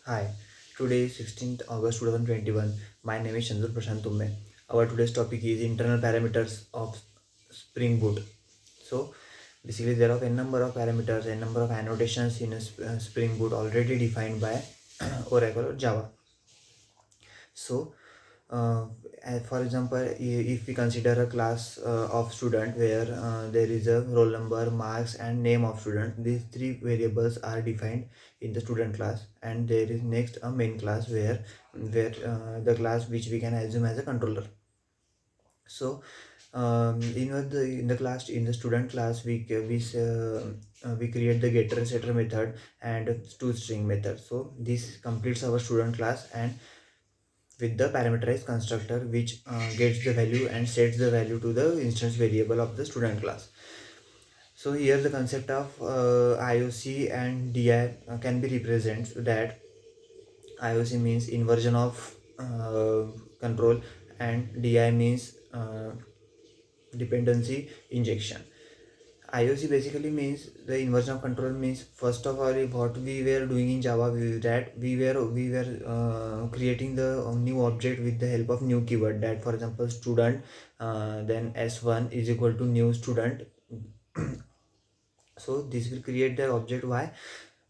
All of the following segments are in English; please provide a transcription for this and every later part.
Hi, today is 16th August 2021. My name is Chandru Prashant Tumme. Our today's topic is internal parameters of Spring Boot. So, basically, there are n number of parameters, n number of annotations in a Spring Boot already defined by Oracle or Java. So, uh, for example, if we consider a class of student where there is a roll number, marks, and name of student, these three variables are defined in the student class, and there is next a main class where the class which we can assume as a controller. So in the student class we create the getter setter method and toString method. So this completes our student class, and with the parameterized constructor which gets the value and sets the value to the instance variable of the student class. So here the concept of IOC and DI can be represented that IOC means inversion of control, and DI means dependency injection. IOC basically means the inversion of control means, first of all, what we were doing in Java, we were creating the new object with the help of new keyword. That, for example, student, then S1 is equal to new student. So this will create the object. Why?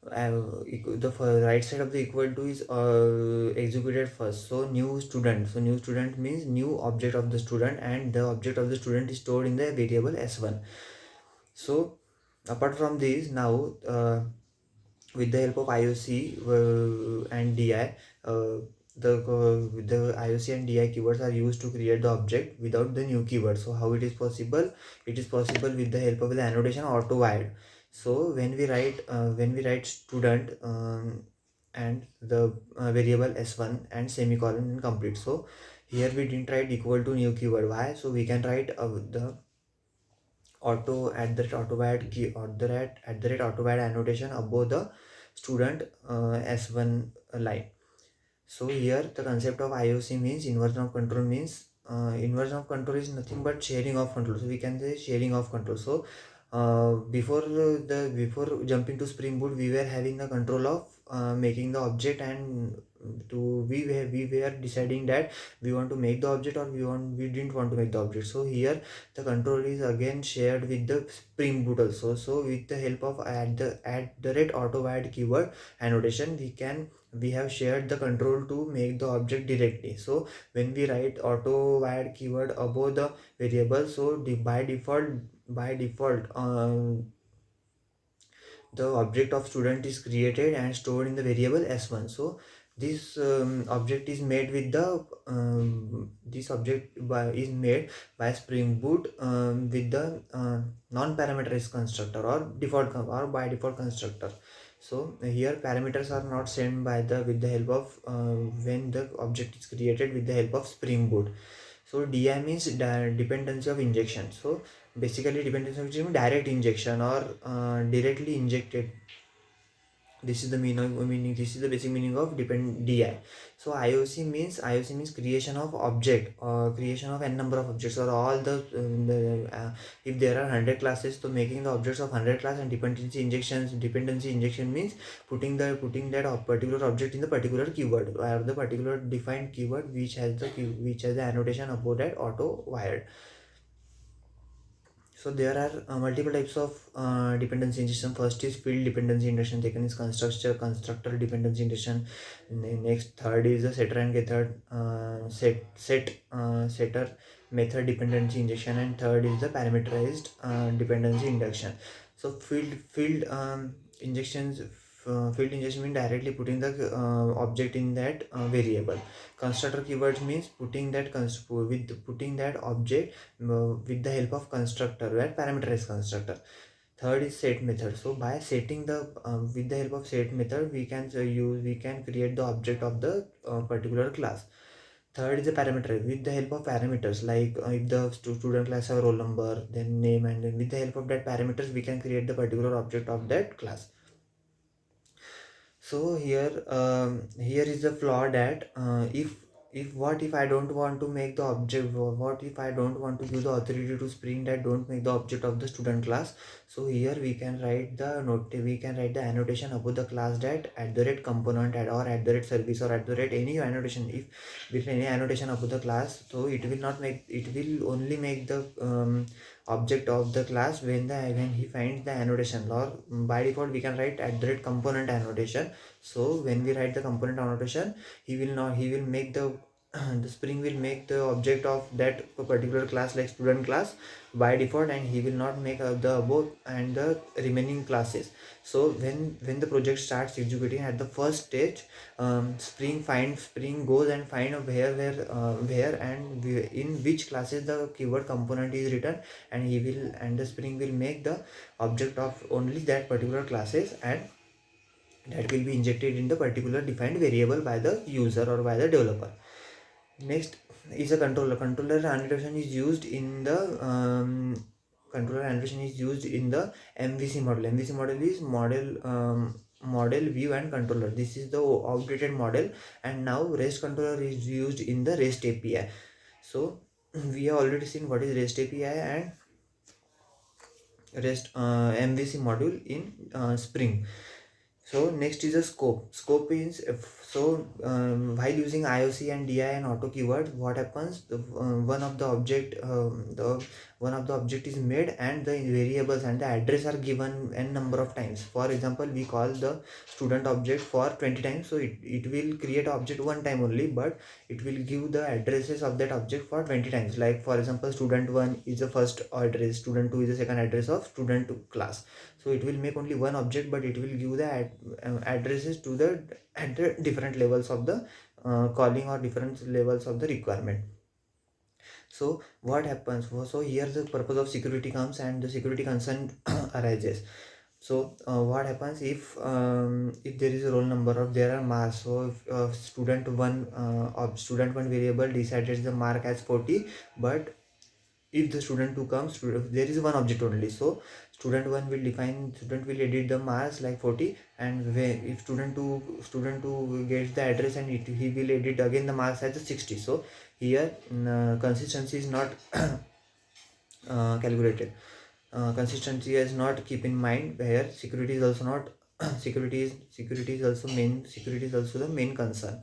The right side of the equal to is executed first. So new student. So new student means new object of the student, and the object of the student is stored in the variable S1. So apart from this, now with the help of IOC and DI, the IOC and DI keywords are used to create the object without the new keyword. So how it is possible? It is possible with the help of the annotation auto-wired. So when we write student and the variable s1 and semicolon and complete. So here we didn't write equal to new keyword. Why? So we can write the auto at the rate autobad key or the rate autobad annotation above the student s1 line. So here the concept of IOC means inversion of control means inversion of control is nothing but sharing of control. So we can say sharing of control. So before jumping to Spring Boot, we were having the control of making the object, and we were deciding that we want to make the object, or we didn't want to make the object. So here the control is again shared with the Spring Boot also. So with the help of at the rate auto-wired keyword annotation, we have shared the control to make the object directly. So when we write auto-wired keyword above the variable, so by default the object of student is created and stored in the variable s1. So this object is made with the this object is made by Spring Boot with the non-parameterized constructor or default or by default constructor. So here parameters are not sent by the with the help of when the object is created with the help of Spring Boot. So DI means dependency of injection. So basically dependency of injection, direct injection or directly injected. This is the meaning. This is the basic meaning of depend DI. So IOC means creation of object or creation of n number of objects, or all if there are 100 classes, so making the objects of 100 class. And dependency injection means putting that particular object in the particular keyword, or the particular defined keyword which has the annotation above that auto wired. So there are multiple types of dependency injection. First is field dependency injection. Second is constructor dependency injection. Next, third is the setter and getter setter method dependency injection, and third is the parameterized dependency induction. So injections. Field injection means directly putting the object in that variable. Constructor keywords means putting that object with the help of constructor, where parameterized constructor. Third is set method. So by setting the with the help of set method, we can create the object of the particular class. Third is the parameter. With the help of parameters, like if the student class have roll number, then name, and then with the help of that parameters, we can create the particular object of that class. So here is the flaw that if I don't want to make the object, what if I don't want to give the authority to Spring that don't make the object of the student class. So here we can write the note, we can write the annotation about the class that at the rate component or at the rate service or at the rate any annotation. If with any annotation about the class, so it will not make, it will only make the object of the class when he finds the annotation, or by default we can write at the rate component annotation. So when we write the component annotation, he will make the the Spring will make the object of that particular class like student class by default, and he will not make the above and the remaining classes. So when the project starts executing at the first stage, Spring goes and find where and in which classes the keyword component is written, and the Spring will make the object of only that particular classes, and that will be injected in the particular defined variable by the user or by the developer. Next is a controller. Controller annotation is used in the MVC model. MVC model is model view and controller. This is the outdated model, and now REST controller is used in the REST API. So we have already seen what is REST API and REST MVC module in Spring. So next is a scope. Scope is while using IOC and DI and auto keywords, what happens? One of the object is made, and the variables and the address are given n number of times. For example, we call the student object for 20 times, so it will create object one time only, but it will give the addresses of that object for 20 times. Like for example, student 1 is the first address, student 2 is the second address of student 2 class. So it will make only one object, but it will give the addresses to the at the different levels of the calling or different levels of the requirement. So what happens? So here the purpose of security comes, and the security concern arises. So what happens if there is a roll number or there are marks? So if student one variable decided the mark as 40, but if the student 2 comes, there is one object only. So student 1 will edit the marks like 40, and if student 2 gets the address, and he will edit again the marks as 60. So here consistency is not calculated. Consistency is not keep in mind. Where security is also not security is also the main concern.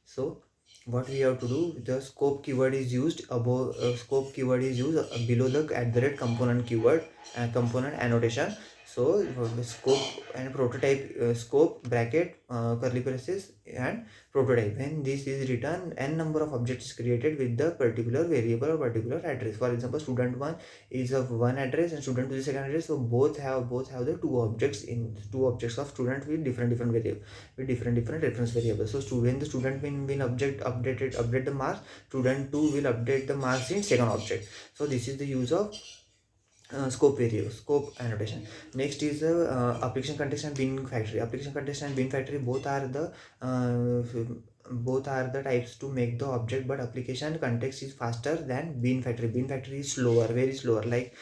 So what we have to do, the scope keyword is used above, below the at the rate component keyword and component annotation. So the scope and prototype, scope bracket curly braces and prototype. When this is written, n number of objects is created with the particular variable or particular address. For example, student 1 is of one address and student 2 is second address, so both have the two objects of student with different variable, with different reference variables. So when the student will update the marks, student 2 will update the marks in second object. So this is the use of scope annotation. Next is the application context and bin factory. Application context and bin factory both are the types to make the object, but application context is faster than bin factory. Bin factory is slower, very slower, like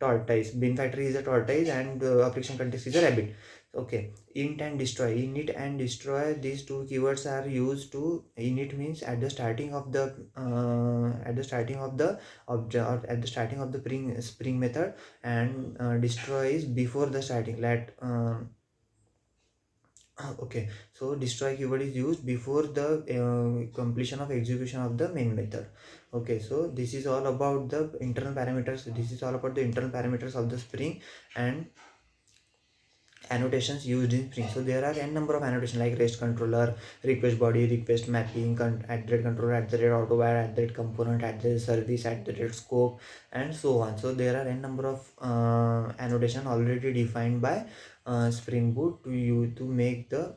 tortoise. Bin factory is a tortoise, and application context is a rabbit. Okay. Int and destroy. Init and destroy, these two keywords are used to. Init means at the starting of the object, or at the starting of the spring method, and destroy is before the starting. Okay, so destroy keyword is used before the completion of execution of the main method. Okay, so this is all about the internal parameters. Of the Spring and annotations used in Spring. So there are n number of annotations like REST controller, request body, request mapping, @, controller, @, component, service, scope, and so on. So there are n number of annotation already defined by Spring Boot to make the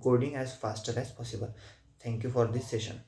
coding as faster as possible. Thank you for this session.